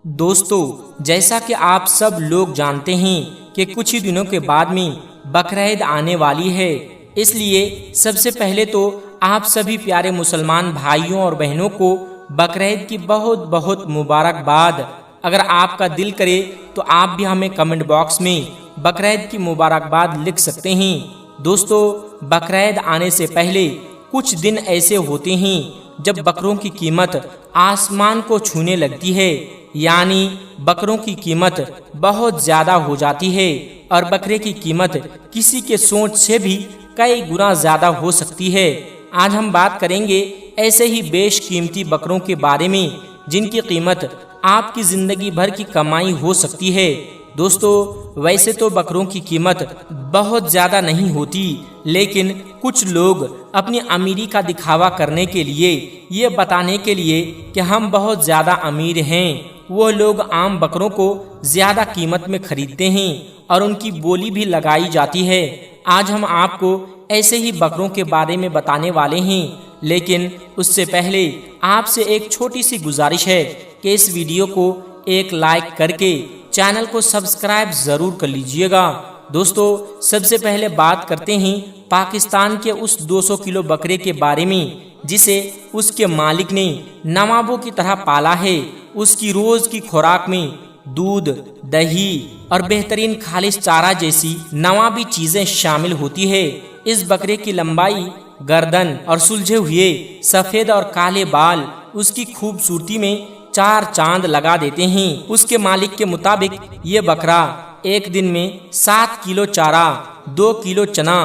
दोस्तों, जैसा कि आप सब लोग जानते हैं कि कुछ ही दिनों के बाद में बकरीद आने वाली है। इसलिए सबसे पहले तो आप सभी प्यारे मुसलमान भाइयों और बहनों को बकरीद की बहुत बहुत मुबारकबाद। अगर आपका दिल करे तो आप भी हमें कमेंट बॉक्स में बकरीद की मुबारकबाद लिख सकते हैं। दोस्तों, बकरीद आने से पहले कुछ दिन ऐसे होते हैं जब बकरों की कीमत आसमान को छूने लगती है, यानी बकरों की कीमत बहुत ज्यादा हो जाती है और बकरे की कीमत किसी के सोच से भी कई गुना ज्यादा हो सकती है। आज हम बात करेंगे ऐसे ही बेशकीमती बकरों के बारे में जिनकी कीमत आपकी जिंदगी भर की कमाई हो सकती है। दोस्तों, वैसे तो बकरों की कीमत बहुत ज्यादा नहीं होती, लेकिन कुछ लोग अपनी अमीरी का दिखावा करने के लिए, ये बताने के लिए कि हम बहुत ज्यादा अमीर हैं, वो लोग आम बकरों को ज्यादा कीमत में खरीदते हैं और उनकी बोली भी लगाई जाती है। आज हम आपको ऐसे ही बकरों के बारे में बताने वाले हैं, लेकिन उससे पहले आपसे एक छोटी सी गुजारिश है कि इस वीडियो को एक लाइक करके चैनल को सब्सक्राइब जरूर कर लीजिएगा। दोस्तों, सबसे पहले बात करते हैं पाकिस्तान के उस 200 किलो बकरे के बारे में जिसे उसके मालिक ने नवाबों की तरह पाला है। उसकी रोज की खुराक में दूध, दही और बेहतरीन खालिश चारा जैसी नवाबी चीजें शामिल होती है। इस बकरे की लंबाई, गर्दन और सुलझे हुए सफेद और काले बाल उसकी खूबसूरती में चार चांद लगा देते हैं। उसके मालिक के मुताबिक ये बकरा एक दिन में 7 किलो चारा, 2 किलो चना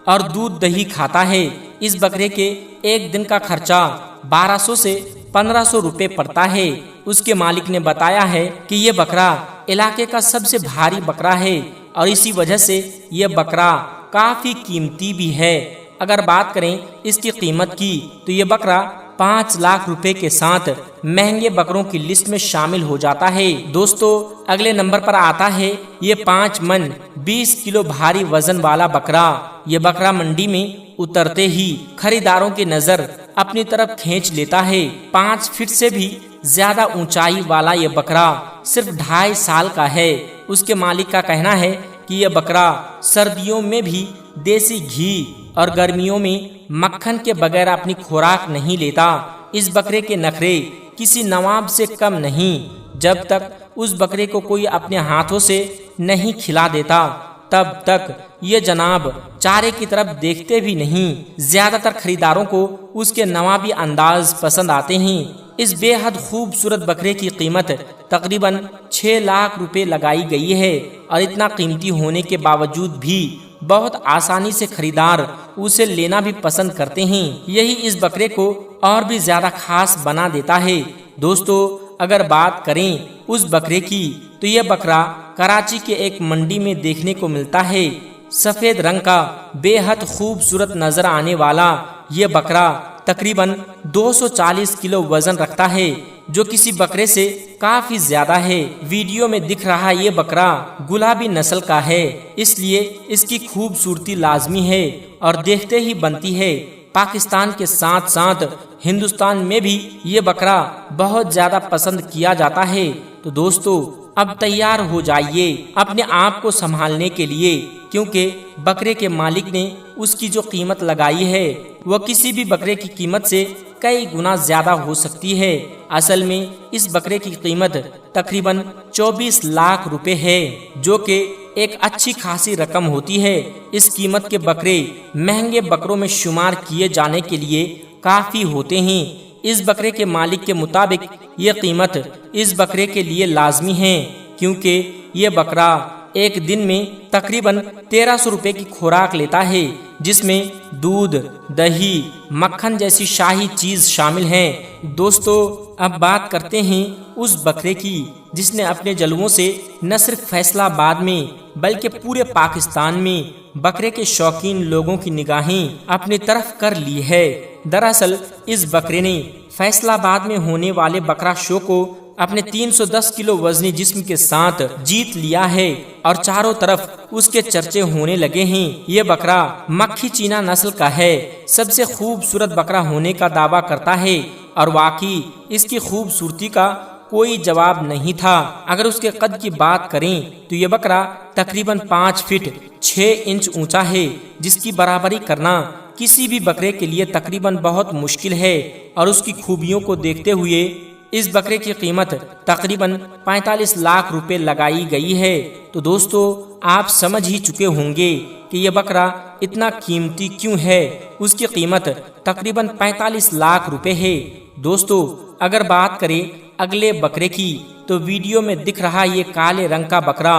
और दूध दही खाता है। इस बकरे के एक दिन का खर्चा 1200 से 1500 रुपए पड़ता है। उसके मालिक ने बताया है कि ये बकरा इलाके का सबसे भारी बकरा है और इसी वजह से ये बकरा काफी कीमती भी है। अगर बात करें इसकी कीमत की तो ये बकरा 5 लाख रुपए के साथ महंगे बकरों की लिस्ट में शामिल हो जाता है। दोस्तों, अगले नंबर पर आता है ये 5 मन 20 किलो भारी वजन वाला बकरा। ये बकरा मंडी में उतरते ही खरीदारों की नजर अपनी तरफ खींच लेता है। 5 फीट से भी ज्यादा ऊंचाई वाला ये बकरा सिर्फ 2.5 साल का है। उसके मालिक का कहना है कि यह बकरा सर्दियों में भी देसी घी और गर्मियों में मक्खन के बगैर अपनी खुराक नहीं लेता। इस बकरे के नखरे किसी नवाब से कम नहीं। जब तक उस बकरे को कोई अपने हाथों से नहीं खिला देता, तब तक ये जनाब चारे की तरफ देखते भी नहीं। ज्यादातर खरीदारों को उसके नवाबी अंदाज पसंद आते हैं। इस बेहद खूबसूरत बकरे की कीमत तकरीबन 6 लाख रुपए लगाई गई है और इतना कीमती होने के बावजूद भी बहुत आसानी से खरीदार उसे लेना भी पसंद करते हैं। यही इस बकरे को और भी ज्यादा खास बना देता है। दोस्तों, अगर बात करें उस बकरे की तो यह बकरा कराची के एक मंडी में देखने को मिलता है। सफेद रंग का बेहद खूबसूरत नजर आने वाला यह बकरा तकरीबन 240 किलो वजन रखता है, जो किसी बकरे से काफी ज्यादा है। वीडियो में दिख रहा ये बकरा गुलाबी नस्ल का है, इसलिए इसकी खूबसूरती लाजमी है और देखते ही बनती है। पाकिस्तान के साथ साथ हिंदुस्तान में भी ये बकरा बहुत ज्यादा पसंद किया जाता है। तो दोस्तों, अब तैयार हो जाइए अपने आप को संभालने के लिए, क्योंकि बकरे के मालिक ने उसकी जो कीमत लगाई है वह किसी भी बकरे की कीमत से कई गुना ज्यादा हो सकती है। असल में इस बकरे की कीमत तकरीबन 24 लाख रुपए है, जो कि एक अच्छी खासी रकम होती है। इस कीमत के बकरे महंगे बकरों में शुमार किए जाने के लिए काफी होते हैं। इस बकरे के मालिक के मुताबिक ये कीमत इस बकरे के लिए लाजमी है, क्योंकि ये बकरा एक दिन में तकरीबन 1300 रुपए की खुराक लेता है, जिसमें दूध, दही, मक्खन जैसी शाही चीज शामिल है। दोस्तों, अब बात करते हैं उस बकरे की जिसने अपने जलवों से न सिर्फ फैसलाबाद में बल्कि पूरे पाकिस्तान में बकरे के शौकीन लोगों की निगाहें अपनी तरफ कर ली है। दरअसल इस बकरे ने फैसलाबाद में होने वाले बकरा शो को अपने 310 किलो वजनी जिस्म के साथ जीत लिया है और चारों तरफ उसके चर्चे होने लगे हैं। ये बकरा मक्खी चीना नस्ल का है, सबसे खूबसूरत बकरा होने का दावा करता है और वाकई इसकी खूबसूरती का कोई जवाब नहीं था। अगर उसके कद की बात करें तो ये बकरा तकरीबन 5 फीट 6 इंच ऊंचा है, जिसकी बराबरी करना किसी भी बकरे के लिए तकरीबन बहुत मुश्किल है। और उसकी खूबियों को देखते हुए इस बकरे की कीमत तकरीबन 45 लाख रुपए लगाई गई है। तो दोस्तों, आप समझ ही चुके होंगे कि यह बकरा इतना कीमती क्यों है। उसकी कीमत तकरीबन 45 लाख रुपए है। दोस्तों, अगर बात करें अगले बकरे की तो वीडियो में दिख रहा ये काले रंग का बकरा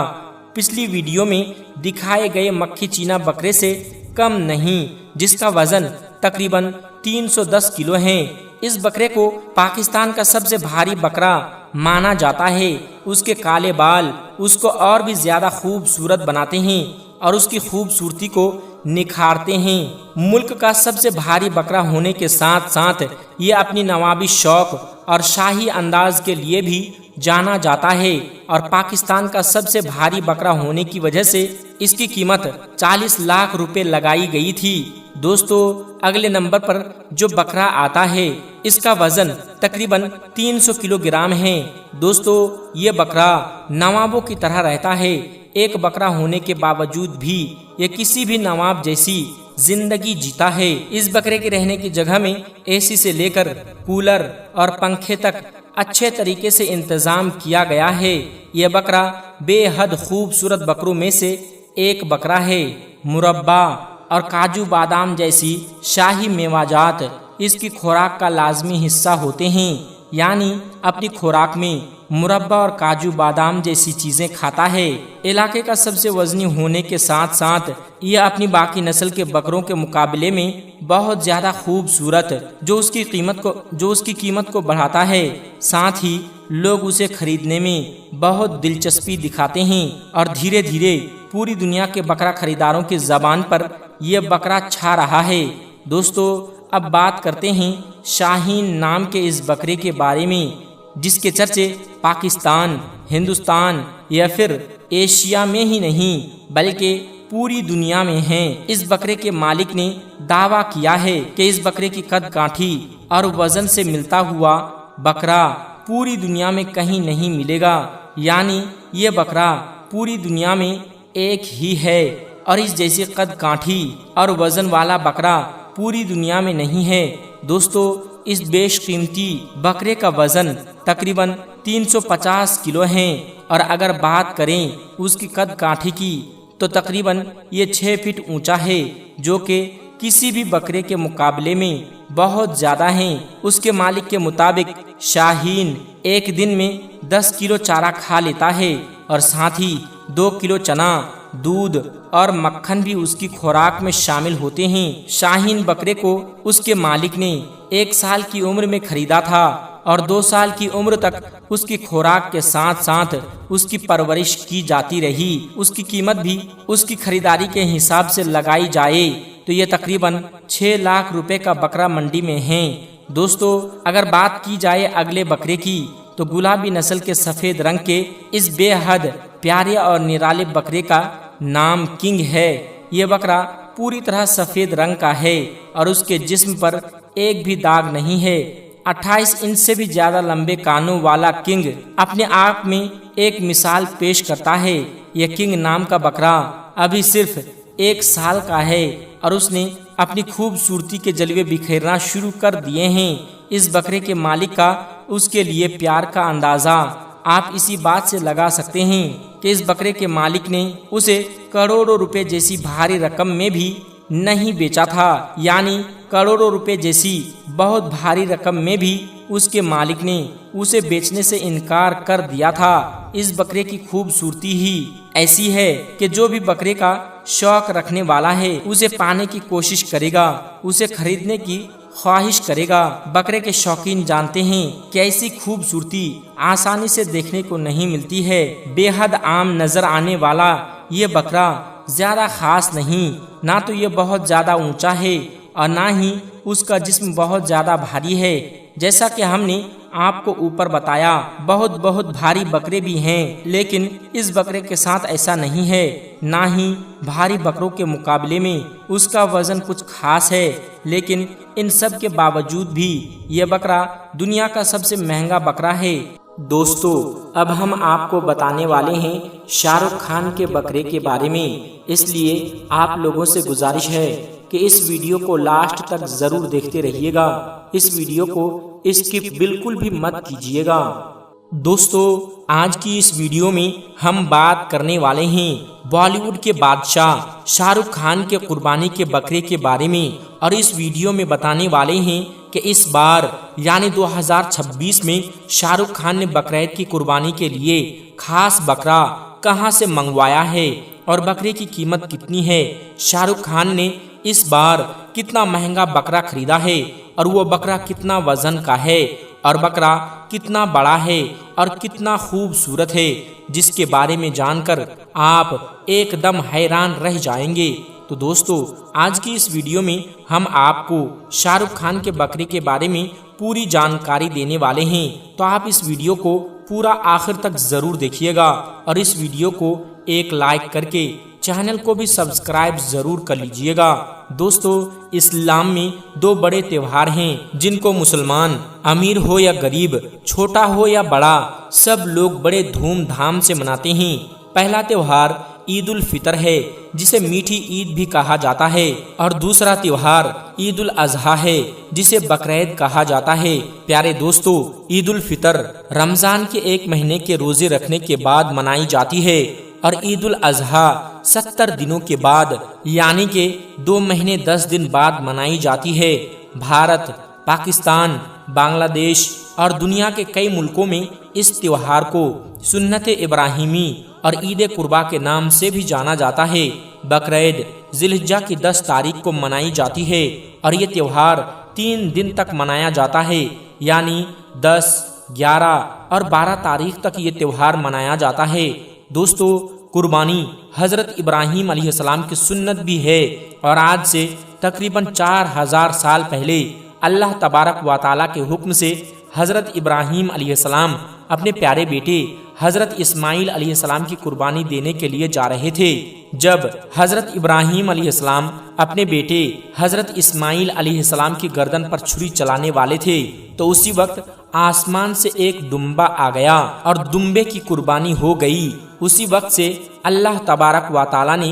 पिछली वीडियो में दिखाए गए मक्खी चीना बकरे से कम नहीं, जिसका वजन तकरीबन 310 किलो है। इस बकरे को पाकिस्तान का सबसे भारी बकरा माना जाता है। उसके काले बाल उसको और भी ज्यादा खूबसूरत बनाते हैं और उसकी खूबसूरती को निखारते हैं। मुल्क का सबसे भारी बकरा होने के साथ साथ ये अपनी नवाबी शौक और शाही अंदाज के लिए भी जाना जाता है। और पाकिस्तान का सबसे भारी बकरा होने की वजह से इसकी कीमत 40 लाख रुपए लगाई गई थी। दोस्तों, अगले नंबर पर जो बकरा आता है इसका वजन तकरीबन 300 किलोग्राम है। दोस्तों, ये बकरा नवाबों की तरह रहता है। एक बकरा होने के बावजूद भी ये किसी भी नवाब जैसी जिंदगी जीता है। इस बकरे के रहने की जगह में एसी से लेकर कूलर और पंखे तक अच्छे तरीके से इंतजाम किया गया है। यह बकरा बेहद खूबसूरत बकरों में से एक बकरा है। मुरब्बा और काजू बादाम जैसी शाही मेवाजात इसकी खुराक का लाजमी हिस्सा होते हैं। यानी अपनी खुराक में मुरब्बा और काजू बादाम जैसी चीजें खाता है। इलाके का सबसे वजनी होने के साथ साथ यह अपनी बाकी नस्ल के बकरों के मुकाबले में बहुत ज्यादा खूबसूरत, जो उसकी कीमत को बढ़ाता है। साथ ही लोग उसे खरीदने में बहुत दिलचस्पी दिखाते हैं और धीरे धीरे पूरी दुनिया के बकरा खरीदारों की जबान पर यह बकरा छा रहा है। दोस्तों, अब बात करते हैं शाहीन नाम के इस बकरे के बारे में, जिसके चर्चे पाकिस्तान, हिंदुस्तान या फिर एशिया में ही नहीं बल्कि पूरी दुनिया में हैं। इस बकरे के मालिक ने दावा किया है कि इस बकरे की कद काठी और वजन से मिलता हुआ बकरा पूरी दुनिया में कहीं नहीं मिलेगा। यानी ये बकरा पूरी दुनिया में एक ही है और इस जैसी कद काठी और वजन वाला बकरा पूरी दुनिया में नहीं है। दोस्तों, इस बेशकीमती बकरे का वजन तकरीबन 350 किलो है और अगर बात करें उसकी कद काठी की तो तकरीबन ये 6 फीट ऊंचा है, जो कि किसी भी बकरे के मुकाबले में बहुत ज्यादा है। उसके मालिक के मुताबिक शाहीन एक दिन में 10 किलो चारा खा लेता है और साथ ही 2 किलो चना, दूध और मक्खन भी उसकी खुराक में शामिल होते हैं। शाहीन बकरे को उसके मालिक ने 1 साल की उम्र में खरीदा था और 2 साल की उम्र तक उसकी खुराक के साथ साथ उसकी परवरिश की जाती रही। उसकी कीमत भी उसकी खरीदारी के हिसाब से लगाई जाए तो ये तकरीबन 6 लाख रुपए का बकरा मंडी में है। दोस्तों, अगर बात की जाए अगले बकरे की तो गुलाबी नस्ल के सफेद रंग के इस बेहद प्यारे और निराले बकरे का नाम किंग है। ये बकरा पूरी तरह सफेद रंग का है और उसके जिस्म पर एक भी दाग नहीं है। 28 इंच से भी ज्यादा लंबे कानों वाला किंग अपने आप में एक मिसाल पेश करता है। यह किंग नाम का बकरा अभी सिर्फ 1 साल का है और उसने अपनी खूबसूरती के जलवे बिखेरना शुरू कर दिए हैं। इस बकरे के मालिक का उसके लिए प्यार का अंदाजा आप इसी बात से लगा सकते हैं कि इस बकरे के मालिक ने उसे करोड़ों रुपए जैसी भारी रकम में भी नहीं बेचा था। यानी करोड़ों रुपए जैसी बहुत भारी रकम में भी उसके मालिक ने उसे बेचने से इनकार कर दिया था। इस बकरे की खूबसूरती ही ऐसी है कि जो भी बकरे का शौक रखने वाला है उसे पाने की कोशिश करेगा, उसे खरीदने की ख्वाहिश करेगा। बकरे के शौकीन जानते हैं कि ऐसी खूबसूरती आसानी से देखने को नहीं मिलती है। बेहद आम नजर आने वाला ये बकरा ज्यादा खास नहीं, ना तो ये बहुत ज्यादा ऊंचा है और ना ही उसका जिस्म बहुत ज्यादा भारी है। जैसा कि हमने आपको ऊपर बताया, बहुत भारी बकरे भी हैं, लेकिन इस बकरे के साथ ऐसा नहीं है। ना ही भारी बकरों के मुकाबले में उसका वजन कुछ खास है, लेकिन इन सब के बावजूद भी यह बकरा दुनिया का सबसे महंगा बकरा है। दोस्तों, अब हम आपको बताने वाले हैं शाहरुख खान के बकरे के बारे में, इसलिए आप लोगों से गुजारिश है कि इस वीडियो को लास्ट तक जरूर देखते रहिएगा। इस वीडियो को स्किप बिल्कुल भी मत कीजिएगा। दोस्तों, आज की इस वीडियो में हम बात करने वाले हैं बॉलीवुड के बादशाह शाहरुख खान के कुर्बानी के बकरे के बारे में, और इस वीडियो में बताने वाले हैं कि इस बार यानी 2026 में शाहरुख खान ने बकरीद की कुर्बानी के लिए खास बकरा कहां से मंगवाया है और बकरे की कीमत कितनी है। शाहरुख खान ने इस बार कितना महंगा बकरा खरीदा है और वो बकरा कितना वजन का है और बकरा कितना बड़ा है और कितना खूबसूरत है, जिसके बारे में जानकर आप एकदम हैरान रह जाएंगे। तो दोस्तों, आज की इस वीडियो में हम आपको शाहरुख खान के बकरे के बारे में पूरी जानकारी देने वाले हैं, तो आप इस वीडियो को पूरा आखिर तक जरूर देखिएगा और इस वीडियो को एक लाइक करके चैनल को भी सब्सक्राइब जरूर कर लीजिएगा। दोस्तों, इस्लाम में दो बड़े त्योहार हैं जिनको मुसलमान अमीर हो या गरीब, छोटा हो या बड़ा, सब लोग बड़े धूमधाम से मनाते हैं। पहला त्योहार ईद उल फितर है, जिसे मीठी ईद भी कहा जाता है, और दूसरा त्योहार ईद उल अजहा है, जिसे बकरीद कहा जाता है। प्यारे दोस्तों, ईद उल फितर रमजान के एक महीने के रोजे रखने के बाद मनाई जाती है और ईद उल अजहा 70 दिनों के बाद यानी कि 2 महीने 10 दिन बाद मनाई जाती है। भारत, पाकिस्तान, बांग्लादेश और दुनिया के कई मुल्कों में इस त्योहार को सुन्नत इब्राहिमी और ईद कुर्बा के नाम से भी जाना जाता है। बकरीद जिलहिज्जा की 10 तारीख को मनाई जाती है और ये त्योहार 3 दिन तक मनाया जाता है, यानी 10, 11 और 12 तारीख तक ये त्योहार मनाया जाता है। दोस्तों, कुर्बानी हजरत इब्राहिम अलैहिस्सलाम की सुन्नत भी है और आज से तकरीबन 4000 साल पहले अल्लाह तबारक व तआला के हुक्म से हजरत इब्राहिम अलैहिस्सलाम अपने प्यारे बेटे हजरत इस्माइल अलैहिस्सलाम की कुर्बानी देने के लिए जा रहे थे। जब हजरत इब्राहिम अलैहिस्सलाम अपने बेटे हजरत इस्माइल अलैहिस्सलाम की गर्दन पर छुरी चलाने वाले थे, तो उसी वक्त आसमान से एक दुम्बा आ गया और दुम्बे की कुर्बानी हो गई। उसी वक्त से अल्लाह तबारक व तआला ने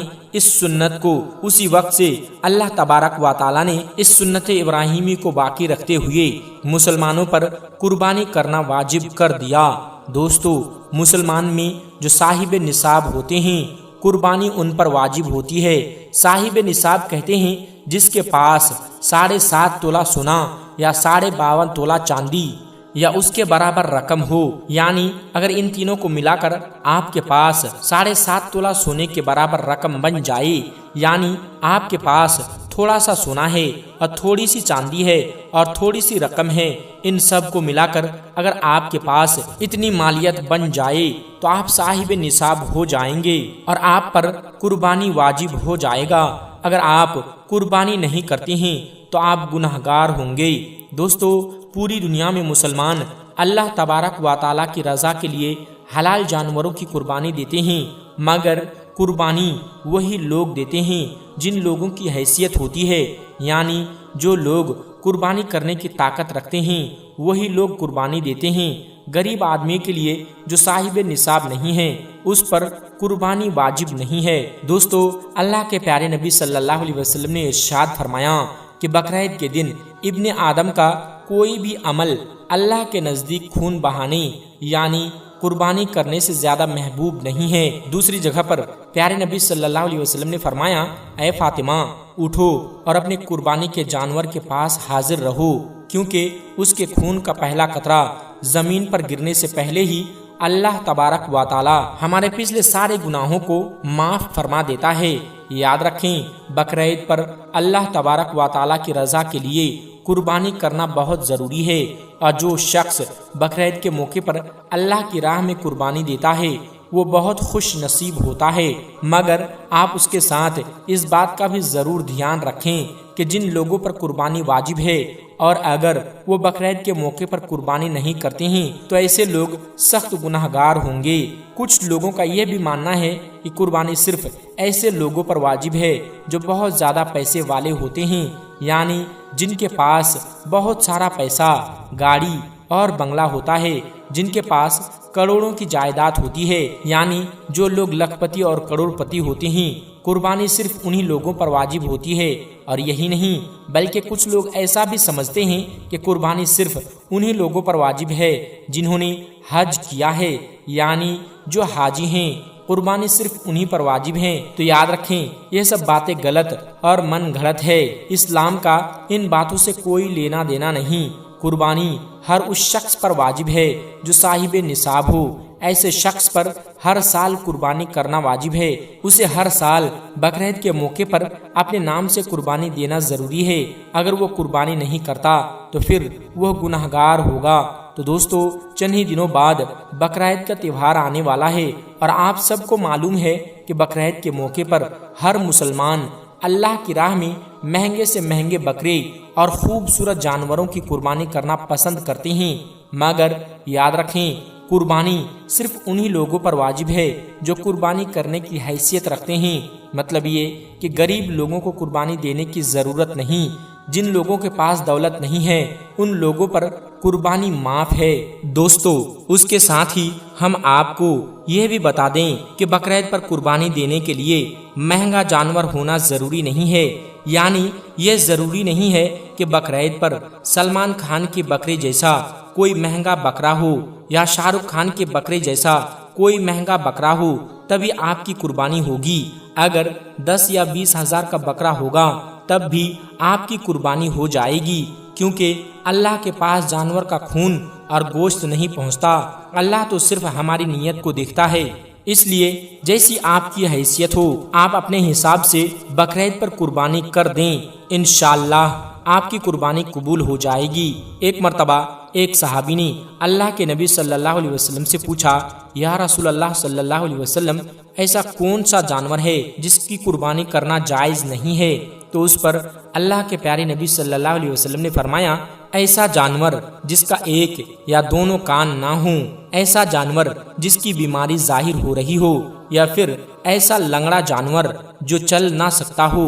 इस सुन्नत इब्राहिमी को बाकी रखते हुए मुसलमानों पर कुर्बानी करना वाजिब कर दिया। दोस्तों, मुसलमान में जो साहिब निसाब होते हैं, कुर्बानी उन पर वाजिब होती है। साहिब निसाब कहते हैं जिसके पास 7.5 तोला सोना या 52.5 तोला चांदी या उसके बराबर रकम हो, यानी अगर इन तीनों को मिलाकर आपके पास 7.5 तोला सोने के बराबर रकम बन जाए, यानी आपके पास थोड़ा सा सोना है और थोड़ी सी चांदी है और थोड़ी सी रकम है, इन सब को मिलाकर अगर आपके पास इतनी मालियत बन जाए तो आप साहिब निसाब हो जाएंगे और आप पर कुर्बानी वाजिब हो जाएगा। अगर आप कुर्बानी नहीं करते हैं तो आप गुनहगार होंगे। दोस्तों, पूरी दुनिया में मुसलमान अल्लाह तबारक व तआला की रज़ा के लिए हलाल जानवरों की कुर्बानी देते हैं, मगर कुर्बानी वही लोग देते हैं जिन लोगों की हैसियत होती है, यानी जो लोग कुर्बानी करने की ताकत रखते हैं वही लोग कुर्बानी देते हैं। गरीब आदमी के लिए जो साहिब निसाब नहीं है उस पर कुर्बानी वाजिब नहीं है। दोस्तों, अल्लाह के प्यारे नबी सल्लल्लाहु अलैहि वसल्लम ने इरशाद फरमाया कि बकरीद के दिन इब्ने आदम का कोई भी अमल अल्लाह के नज़दीक खून बहाने यानी कुर्बानी करने से ज्यादा महबूब नहीं है। दूसरी जगह पर प्यारे नबी सल्लल्लाहु अलैहि वसल्लम ने फरमाया, ऐ फातिमा, उठो और अपने कुर्बानी के जानवर के पास हाजिर रहो, क्योंकि उसके खून का पहला कतरा जमीन पर गिरने से पहले ही अल्लाह तबारक व तआला हमारे पिछले सारे गुनाहों को माफ फरमा देता है। याद रखें, बकरीद पर अल्लाह तबारक व तआला की रज़ा के लिए कुर्बानी करना बहुत ज़रूरी है, और जो शख्स बकरीद के मौके पर अल्लाह की राह में कुर्बानी देता है वो बहुत खुश नसीब होता है। मगर आप उसके साथ इस बात का भी ज़रूर ध्यान रखें कि जिन लोगों पर कुर्बानी वाजिब है और अगर वो बकरीद के मौके पर कुर्बानी नहीं करते हैं तो ऐसे लोग सख्त गुनाहगार होंगे। कुछ लोगों का यह भी मानना है कि कुर्बानी सिर्फ ऐसे लोगों पर वाजिब है जो बहुत ज़्यादा पैसे वाले होते हैं, यानी जिनके पास बहुत सारा पैसा, गाड़ी और बंगला होता है, जिनके पास करोड़ों की जायदाद होती है, यानी जो लोग लखपति और करोड़पति होते हैं, कुर्बानी सिर्फ उन्हीं लोगों पर वाजिब होती है। और यही नहीं, बल्कि कुछ लोग ऐसा भी समझते हैं कि कुर्बानी सिर्फ उन्हीं लोगों पर वाजिब है जिन्होंने हज किया है, यानी जो हाजी हैं, कुर्बानी सिर्फ उन्हीं पर वाजिब है। तो याद रखें, यह सब बातें गलत और मन घड़त है। इस्लाम का इन बातों से कोई लेना देना नहीं। कुर्बानी हर उस शख्स पर वाजिब है जो साहिब निसाब हो। ऐसे शख्स पर हर साल कुर्बानी करना वाजिब है। उसे हर साल बकरीद के मौके पर अपने नाम से कुर्बानी देना जरूरी है। अगर वो कुर्बानी नहीं करता तो फिर वह गुनहगार होगा। तो दोस्तों, चंद ही दिनों बाद बकरीद का त्यौहार आने वाला है और आप सबको मालूम है कि बकरीद के मौके पर हर मुसलमान अल्लाह की राह में महंगे से महंगे बकरे और खूबसूरत जानवरों की कुर्बानी करना पसंद करते हैं। मगर याद रखें, कुर्बानी सिर्फ उन्हीं लोगों पर वाजिब है जो कुर्बानी करने की हैसियत रखते हैं। मतलब ये कि गरीब लोगों को कुर्बानी देने की जरूरत नहीं। जिन लोगों के पास दौलत नहीं है, उन लोगों पर कुर्बानी माफ है। दोस्तों, उसके साथ ही हम आपको यह भी बता दें कि बकरीद पर कुर्बानी देने के लिए महंगा जानवर होना जरूरी नहीं है। यानी यह जरूरी नहीं है कि बकरीद पर सलमान खान के बकरे जैसा कोई महंगा बकरा हो या शाहरुख खान के बकरे जैसा कोई महंगा बकरा हो तभी आपकी कुर्बानी होगी। अगर 10 या 20 हजार का बकरा होगा तब भी आपकी कुर्बानी हो जाएगी, क्योंकि अल्लाह के पास जानवर का खून और गोश्त नहीं पहुंचता। अल्लाह तो सिर्फ हमारी नीयत को देखता है। इसलिए जैसी आपकी हैसियत हो, आप अपने हिसाब से बकरीद पर कुर्बानी कर दें। इंशाअल्लाह आपकी कुर्बानी कबूल हो जाएगी। एक मर्तबा एक सहाबी ने अल्लाह के नबी सल्लल्लाहु अलैहि वसल्लम से पूछा, या रसूल अल्लाह सल्लल्लाहु अलैहि वसल्लम, ऐसा कौन सा जानवर है जिसकी कुर्बानी करना जायज़ नहीं है? तो उस पर अल्लाह के प्यारे नबी सल्लल्लाहु अलैहि वसल्लम ने फरमाया, ऐसा जानवर जिसका एक या दोनों कान ना हो, ऐसा जानवर जिसकी बीमारी जाहिर हो रही हो, या फिर ऐसा लंगड़ा जानवर जो चल ना सकता हो।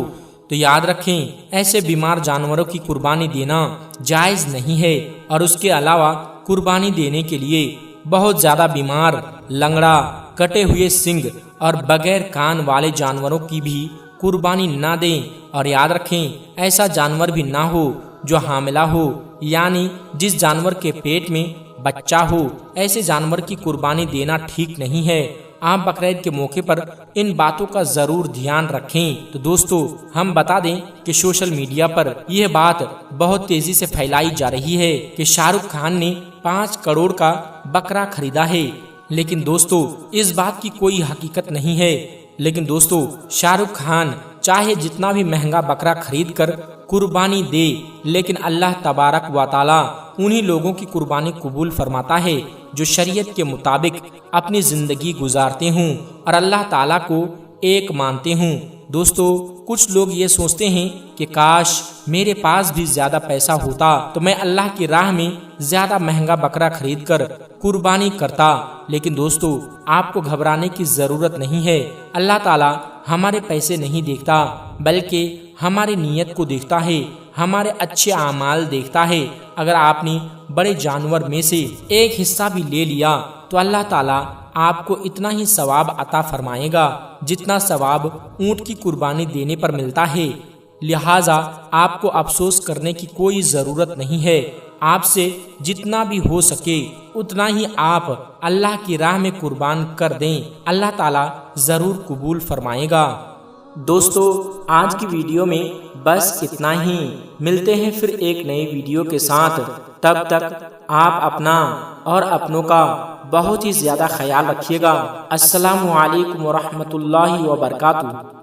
तो याद रखें, ऐसे बीमार जानवरों की कुर्बानी देना जायज़ नहीं है। और उसके अलावा कुर्बानी देने के लिए बहुत ज़्यादा बीमार, लंगड़ा, कटे हुए सींग और बगैर कान वाले जानवरों की भी कुर्बानी ना दें। और याद रखें, ऐसा जानवर भी ना हो जो हामिला हो, यानी जिस जानवर के पेट में बच्चा हो। ऐसे जानवर की कुर्बानी देना ठीक नहीं है। आप बकरीद के मौके पर इन बातों का जरूर ध्यान रखें। तो दोस्तों, हम बता दें कि सोशल मीडिया पर यह बात बहुत तेजी से फैलाई जा रही है कि शाहरुख खान ने 5 करोड़ का बकरा खरीदा है। लेकिन दोस्तों, इस बात की कोई हकीकत नहीं है। लेकिन दोस्तों, शाहरुख खान चाहे जितना भी महंगा बकरा खरीद कर कुर्बानी दे, लेकिन अल्लाह तबारक व तआला उन्हीं लोगों की कुर्बानी कबूल फरमाता है जो शरीयत के मुताबिक अपनी जिंदगी गुजारते हों और अल्लाह ताला को एक मानते हों। दोस्तों, कुछ लोग ये सोचते हैं कि काश मेरे पास भी ज्यादा पैसा होता तो मैं अल्लाह की राह में ज्यादा महंगा बकरा खरीद कर कुर्बानी करता। लेकिन दोस्तों, आपको घबराने की जरूरत नहीं है। अल्लाह ताला हमारे पैसे नहीं देखता, बल्कि हमारी नीयत को देखता है, हमारे अच्छे आमाल देखता है। अगर आपने बड़े जानवर में से एक हिस्सा भी ले लिया तो अल्लाह ताला आपको इतना ही सवाब अता फरमाएगा जितना सवाब ऊंट की कुर्बानी देने पर मिलता है। लिहाजा आपको अफसोस करने की कोई ज़रूरत नहीं है। आपसे जितना भी हो सके उतना ही आप अल्लाह की राह में कुर्बान कर दें। अल्लाह ताला ज़रूर कबूल फरमाएगा। दोस्तों, आज की वीडियो में बस इतना ही। मिलते हैं फिर एक नई वीडियो के साथ। तब तक आप अपना और अपनों का बहुत ही ज़्यादा ख्याल रखिएगा। अस्सलामु अलैकुम व रहमतुल्लाहि व बरकातुहू।